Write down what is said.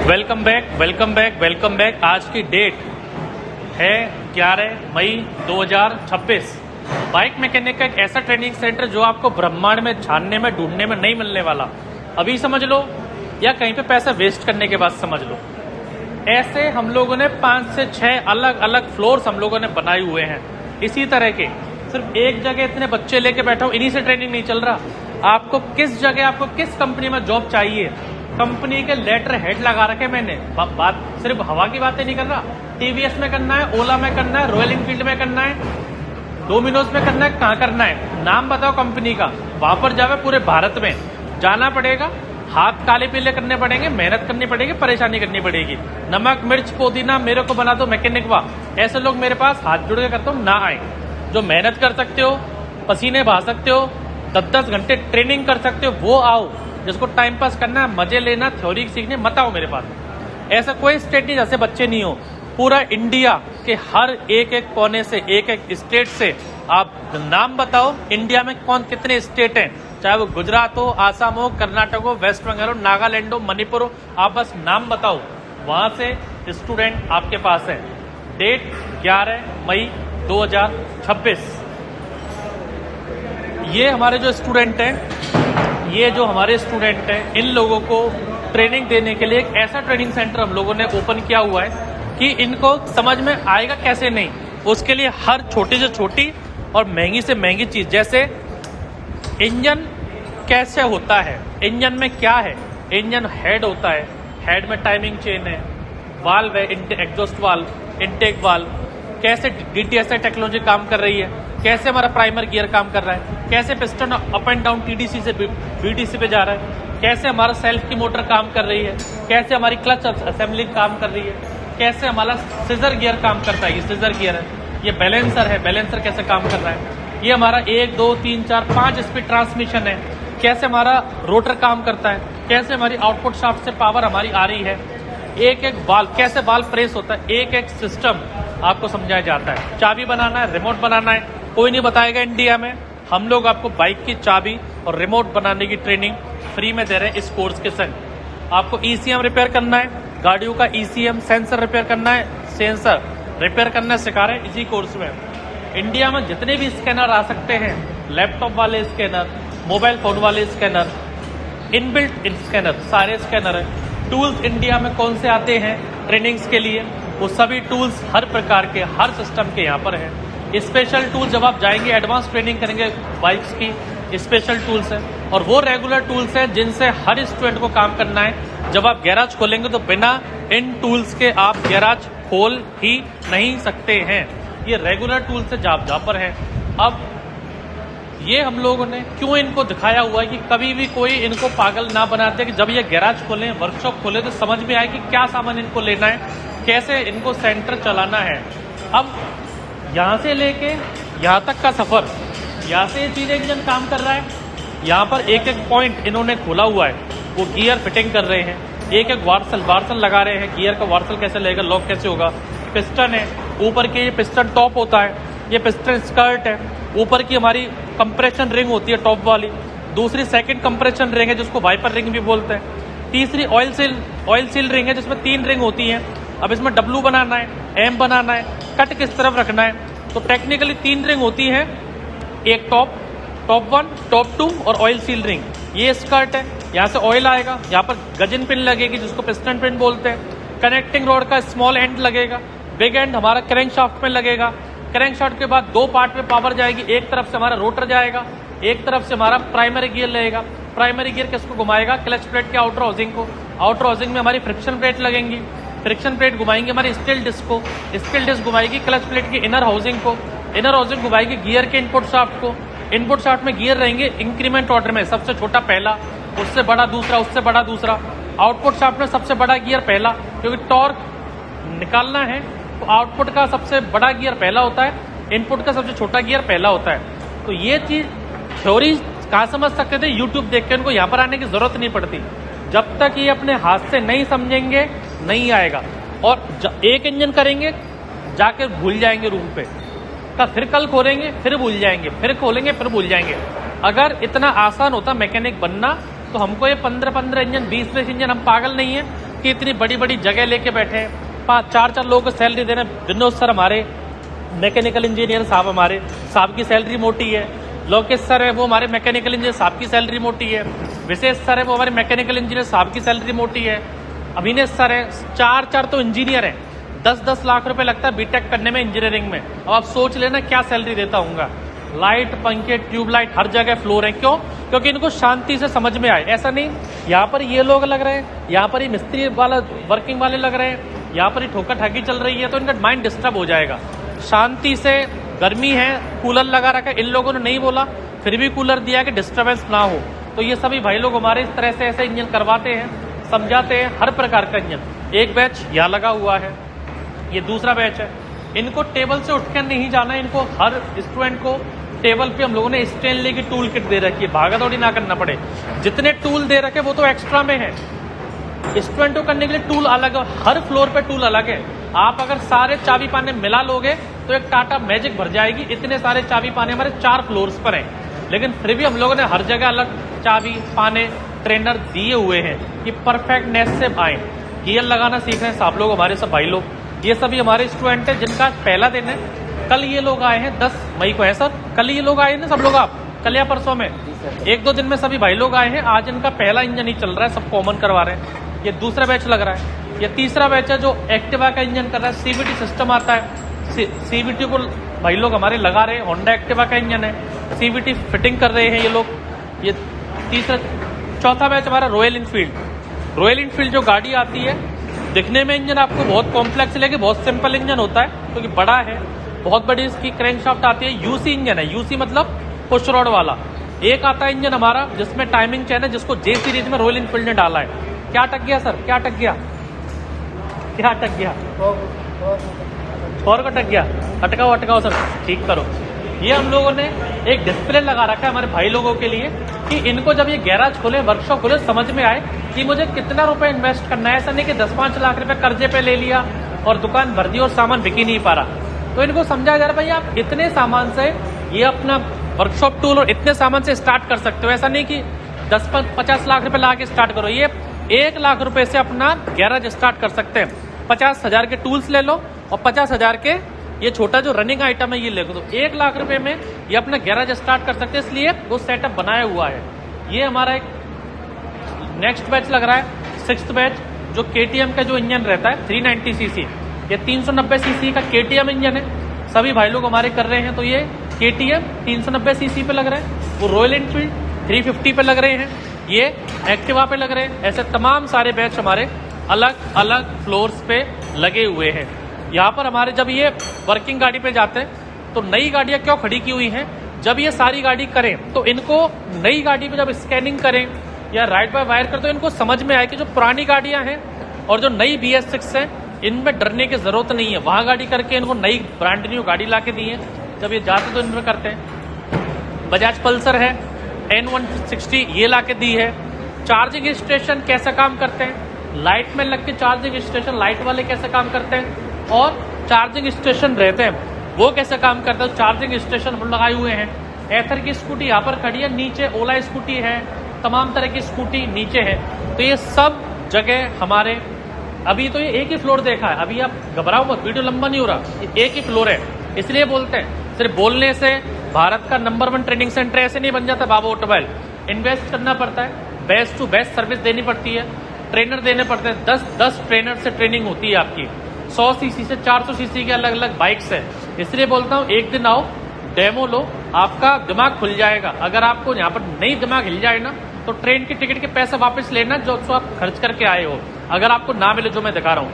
Welcome back. आज की date है 11 मई 2026। बाइक मैकेनिक का एक ऐसा ट्रेनिंग सेंटर जो आपको ब्रह्मांड में छानने में ढूंढने में नहीं मिलने वाला। अभी समझ लो या कहीं पे पैसा वेस्ट करने के बाद समझ लो। ऐसे हम लोगों ने 5 से 6 अलग अलग फ्लोर्स हम लोगों ने बनाए हुए हैं। इसी तरह के सिर्फ एक जगह इतने बच्चे लेके बैठा हूँ, इन्हीं से ट्रेनिंग नहीं चल रहा। आपको किस जगह, आपको किस कंपनी में जॉब चाहिए, कंपनी के लेटर हेड लगा रखे मैंने। बात सिर्फ हवा की बातें नहीं कर रहा। टीवीएस में करना है, ओला में करना है, रॉयल एनफील्ड में करना है, डोमिनोज में करना है, कहाँ करना है, नाम बताओ कंपनी का। वहां पर जावे, पूरे भारत में जाना पड़ेगा, हाथ काले पीले करने पड़ेंगे, मेहनत करनी पड़ेगी, परेशानी करनी पड़ेगी। नमक मिर्च पुदीना मेरे को बना दो मैकेनिक। वाह, ऐसे लोग मेरे पास हाथ जुड़ के करता हूँ ना आए। जो मेहनत कर सकते हो, पसीने बहा सकते हो, 10-10 घंटे ट्रेनिंग कर सकते हो, वो आओ। जिसको टाइम पास करना है, मजे लेना, थ्योरी सीखने, मत आओ मेरे पास। ऐसा कोई स्टेट नहीं जैसे बच्चे नहीं हो। पूरा इंडिया के हर एक एक कोने से, एक एक स्टेट से आप नाम बताओ। इंडिया में कौन कितने स्टेट हैं, चाहे वो गुजरात हो, आसाम हो, कर्नाटक हो, वेस्ट बंगाल हो, नागालैंड हो, मणिपुर हो, आप बस नाम बताओ। वहां से स्टूडेंट आपके पास है। डेट 11 मई 2026। ये हमारे जो स्टूडेंट हैं, इन लोगों को ट्रेनिंग देने के लिए एक ऐसा ट्रेनिंग सेंटर हम लोगों ने ओपन किया हुआ है कि इनको समझ में आएगा कैसे नहीं। उसके लिए हर छोटी से छोटी और महंगी से महंगी चीज, जैसे इंजन कैसे होता है, इंजन में क्या है, इंजन हेड होता है, हेड में टाइमिंग चेन है, वाल्व है, एग्जॉस्ट वाल्व, इनटेक वाल्व, कैसे डीटीएसआई टेक्नोलॉजी काम कर रही है, कैसे हमारा प्राइमर गियर काम कर रहा है, कैसे piston up and down TDC से बीडीसी पे जा रहा है, कैसे हमारा सेल्फ की मोटर काम कर रही है, कैसे हमारी क्लच असेंबली काम कर रही है, कैसे हमारा सीजर गियर काम करता है। ये सीजर गियर है, ये बैलेंसर है, बैलेंसर कैसे काम कर रहा है, ये हमारा 1 2 3 4 5 स्पीड ट्रांसमिशन है, कैसे हमारा रोटर काम करता है, कैसे हमारी आउटपुट शाफ्ट से पावर हमारी आ रही है, एक एक वाल्व, कैसे वाल्व प्रेस होता है, एक एक सिस्टम आपको समझाया जाता है। चाबी बनाना है, रिमोट बनाना है, कोई नहीं बताएगा इंडिया में। हम लोग आपको बाइक की चाबी और रिमोट बनाने की ट्रेनिंग फ्री में दे रहे हैं इस कोर्स के संग। आपको ईसीएम रिपेयर करना है, गाड़ियों का ईसीएम सेंसर रिपेयर करना है, सेंसर रिपेयर करना सिखा रहे हैं इसी कोर्स में। इंडिया में जितने भी स्कैनर आ सकते हैं, लैपटॉप वाले स्कैनर, मोबाइल फोन वाले स्कैनर, इनबिल्ट स्कैनर, सारे स्कैनर है। टूल्स इंडिया में कौन से आते हैं ट्रेनिंग्स के लिए, वो सभी टूल्स हर प्रकार के, हर सिस्टम के यहाँ पर है। स्पेशल टूल्स जब आप जाएंगे, एडवांस ट्रेनिंग करेंगे बाइक्स की, स्पेशल टूल्स हैं और वो रेगुलर टूल्स हैं जिनसे हर स्टूडेंट को काम करना है। जब आप गैराज खोलेंगे तो बिना इन टूल्स के आप गैराज खोल ही नहीं सकते हैं। ये रेगुलर टूल्स से जहाँ पर है। अब ये हम लोगों ने क्यों इनको दिखाया हुआ है कि कभी भी कोई इनको पागल ना बनाते कि जब ये गैराज खोलें, वर्कशॉप खोले तो समझ में आए कि क्या सामान इनको लेना है, कैसे इनको सेंटर चलाना है। अब यहाँ से लेके यहाँ तक का सफर, यहाँ से ये चीज इंजन काम कर रहा है, यहाँ पर एक एक पॉइंट इन्होंने खोला हुआ है, वो गियर फिटिंग कर रहे हैं, एक एक वार्सल लगा रहे हैं। गियर का वार्सल कैसे लगेगा, लॉक कैसे होगा, पिस्टन है, ऊपर के ये पिस्टन टॉप होता है, ये पिस्टन स्कर्ट है, ऊपर की हमारी कंप्रेशन रिंग होती है टॉप वाली, दूसरी सेकंड कंप्रेशन रिंग है जिसको वाइपर रिंग भी बोलते हैं, तीसरी ऑयल सील रिंग है जिसमें 3 रिंग होती हैं। अब इसमें डब्लू बनाना है, एम बनाना है, कट किस तरफ रखना है, तो टेक्निकली 3 रिंग होती है, एक टॉप 1, टॉप 2 और ऑयल सील रिंग। ये स्कर्ट है, यहाँ से ऑयल आएगा, यहाँ पर गजन पिन लगेगी जिसको पिस्टन पिन बोलते हैं, कनेक्टिंग रोड का स्मॉल एंड लगेगा, बिग एंड हमारा क्रैंक शाफ्ट में लगेगा। क्रैंक शाफ्ट के बाद 2 पार्ट में पावर जाएगी, एक तरफ से हमारा रोटर जाएगा, एक तरफ से हमारा प्राइमरी गियर लगेगा। प्राइमरी गियर किसको घुमाएगा, क्लच प्लेट के आउटर हाउसिंग को, आउटर हाउसिंग में हमारी फ्रिक्शन प्लेट लगेंगी, फ्रिक्शन प्लेट घुमाएंगे हमारी स्टील डिस्क को, स्टील डिस्क घुमाएगी क्लच प्लेट की इनर हाउसिंग को, इनर हाउसिंग घुमाएगी गियर के इनपुट शाफ्ट को। इनपुट शाफ्ट में गियर रहेंगे इंक्रीमेंट ऑर्डर में, सबसे छोटा पहला, उससे बड़ा दूसरा, उससे बड़ा दूसरा। आउटपुट शाफ्ट में सबसे बड़ा गियर पहला, क्योंकि टॉर्क निकालना है तो आउटपुट का सबसे बड़ा गियर पहला होता है, इनपुट का सबसे छोटा गियर पहला होता है। तो ये चीज थ्योरी कहाँ समझ सकते थे, यूट्यूब देख के। इनको यहाँ पर आने की जरूरत नहीं पड़ती। जब तक ये अपने हाथ से नहीं समझेंगे नहीं आएगा। और एक इंजन करेंगे, जाकर भूल जाएंगे रूम पे, फिर कल खोलेंगे फिर भूल जाएंगे, फिर खोलेंगे फिर भूल जाएंगे। अगर इतना आसान होता मैकेनिक बनना तो हमको ये 15-15 इंजन, 20-20 इंजन, हम पागल नहीं है कि इतनी बड़ी बड़ी जगह लेके बैठे हैं, 5-4 लोगों को सैलरी दे रहे हैं। विनोद सर हमारे मैकेनिकल इंजीनियर साहब, हमारे साहब की सैलरी मोटी है। लोकेश सर है, वो हमारे मैकेनिकल इंजीनियर साहब की सैलरी मोटी है। विशेष सर है, वो हमारे मैकेनिकल इंजीनियर साहब की सैलरी मोटी है। अभिनेश सर है, 4 तो इंजीनियर हैं। 10-10 लाख रुपए लगता है बीटेक करने में, इंजीनियरिंग में। अब आप सोच लेना क्या सैलरी देता हूँगा। लाइट, पंखे, ट्यूबलाइट हर जगह फ्लोर है। क्यों? क्योंकि इनको शांति से समझ में आए। ऐसा नहीं यहाँ पर ये लोग लग रहे हैं, यहाँ पर ही मिस्त्री वाला वर्किंग वाले लग रहे हैं, यहाँ पर ही ठोका ठाकी चल रही है, तो इनका माइंड डिस्टर्ब हो जाएगा। शांति से, गर्मी है, कूलर लगा रखा है। इन लोगों ने नहीं बोला, फिर भी कूलर दिया कि डिस्टर्बेंस ना हो। तो ये सभी भाई लोग हमारे इस तरह से ऐसे इंजन करवाते हैं, समझाते हैं हर प्रकार का इंजन। एक बैच यहाँ लगा हुआ है, ये दूसरा बैच है। इनको टेबल से उठकर नहीं जाना है, इनको हर स्टूडेंट को टेबल पे हम लोगों ने स्टेनली की टूल किट दे रखी है, भागा दौड़ी ना करना पड़े। जितने टूल दे रखे वो तो एक्स्ट्रा में है, स्टूडेंट को करने के लिए टूल अलग है, हर फ्लोर पे टूल अलग है। आप अगर सारे चाबी पाने मिला लोगे तो एक टाटा मैजिक भर जाएगी। इतने सारे चाबी पाने हमारे 4 फ्लोर्स पर हैं, लेकिन फिर भी हम लोगों ने हर जगह अलग चाबी पाने ट्रेनर दिए हुए हैं कि परफेक्टनेस से आए। गियर लगाना सीख रहे हैं सब लोग, हमारे सब भाई लोग। ये सभी हमारे स्टूडेंट हैं जिनका पहला दिन है। कल ये लोग आए हैं, 10 मई को है सर, कल ये लोग आए हैं सब लोग, आप कल या परसों में 1-2 दिन में सभी भाई लोग आए हैं। आज इनका पहला इंजन ही चल रहा है, सब कॉमन करवा रहे हैं। ये दूसरा बैच लग रहा है। ये तीसरा बैच है जो एक्टिवा का इंजन कर रहा है। सीवीटी सिस्टम आता है, सीवीटी को भाई लोग हमारे लगा रहे हैं। होंडा एक्टिवा का इंजन है, सीवीटी फिटिंग कर रहे हैं ये लोग। ये चौथा बैच हमारा रॉयल इनफील्ड। रॉयल इनफील्ड जो गाड़ी आती है, दिखने में इंजन आपको बहुत कॉम्प्लेक्स लगे, बहुत सिंपल इंजन होता है क्योंकि बड़ा है, बहुत बड़ी इसकी क्रैंकशाफ्ट आती है। यूसी इंजन है, यूसी मतलब पुश रॉड वाला। एक आता है इंजन हमारा जिसमें टाइमिंग चैन है, जिसको जे सीरीज में रॉयल इनफील्ड ने डाला है। क्या अटक गया सर? क्या अटक गया? क्या अटक गया? और को अटक गया? अटकाओ सर, ठीक करो। ये हम लोगों ने एक डिस्प्ले लगा रखा है हमारे भाई लोगों के लिए कि इनको जब ये गैराज खोले, वर्कशॉप खोले, समझ में आए कि मुझे कितना रुपए इन्वेस्ट करना है। ऐसा नहीं कि 10-5 लाख रुपए कर्जे पे ले लिया और दुकान भर दी और सामान बिक ही नहीं पा रहा। तो इनको समझाया जा रहा है भाई आप इतने सामान से ये अपना वर्कशॉप टूल और इतने सामान से स्टार्ट कर सकते हो। ऐसा नहीं कि 10-50 लाख रुपए ला के स्टार्ट करो। ये 1 लाख रुपए से अपना गैराज स्टार्ट कर सकते हैं। 50,000 के टूल्स ले लो और 50,000 के ये छोटा जो रनिंग आइटम है ये ले लो, 1 लाख रुपए में ये अपना गैराज स्टार्ट कर सकते हैं। इसलिए वो सेटअप बनाया हुआ है। ये हमारा एक नेक्स्ट बैच लग रहा है, 6th बैच, जो केटीएम का जो इंजन रहता है 390 सीसी। ये 390 सीसी का केटीएम इंजन है, सभी भाई लोग हमारे कर रहे हैं। तो ये केटीएम 390 सीसी पे लग रहे हैं, वो रॉयल एनफील्ड 350 पे लग रहे हैं, ये एक्टिवा पे लग रहे हैं। ऐसे तमाम सारे बैच हमारे अलग अलग फ्लोर्स पे लगे हुए हैं। यहाँ पर हमारे जब ये वर्किंग गाड़ी पे जाते हैं तो नई गाड़ियाँ क्यों खड़ी की हुई हैं, जब ये सारी गाड़ी करें तो इनको नई गाड़ी पे जब स्कैनिंग करें या राइट बाय वायर करें तो इनको समझ में आए कि जो पुरानी गाड़ियाँ हैं और जो नई BS6 है इनमें डरने की जरूरत नहीं है। वहाँ गाड़ी करके इनको नई ब्रांड न्यू गाड़ी ला के दी है, जब ये जाते तो इनमें करते हैं। बजाज पल्सर है N160 ये ला के दी है। चार्जिंग स्टेशन कैसे काम करते हैं, लाइट में लग के चार्जिंग स्टेशन लाइट वाले कैसे काम करते हैं और चार्जिंग स्टेशन रहते हैं वो कैसे काम करते हैं। चार्जिंग स्टेशन हम लगाए हुए हैं। एथर की स्कूटी यहाँ पर खड़ी है, नीचे ओला स्कूटी है, तमाम तरह की स्कूटी नीचे है। तो ये सब जगह हमारे, अभी तो ये एक ही फ्लोर देखा है, अभी आप घबराओ मत, वीडियो लंबा नहीं हो रहा, ये एक ही फ्लोर है। इसलिए बोलते हैं सिर्फ बोलने से भारत का नंबर 1 ट्रेनिंग सेंटर ऐसे नहीं बन जाता। बाबा ऑटोमोबाइल इन्वेस्ट करना पड़ता है, बेस्ट टू बेस्ट सर्विस देनी पड़ती है, ट्रेनर देने पड़ते हैं। 10 ट्रेनर से ट्रेनिंग होती है आपकी। 100 सीसी से 400 सीसी के अलग अलग बाइक्स है। इसलिए बोलता हूँ एक दिन आओ, डेमो लो, आपका दिमाग खुल जाएगा। अगर आपको यहाँ पर नहीं दिमाग हिल जाए ना तो ट्रेन की टिकट के पैसे वापस लेना जो आप खर्च करके आए हो, अगर आपको ना मिले जो मैं दिखा रहा हूँ।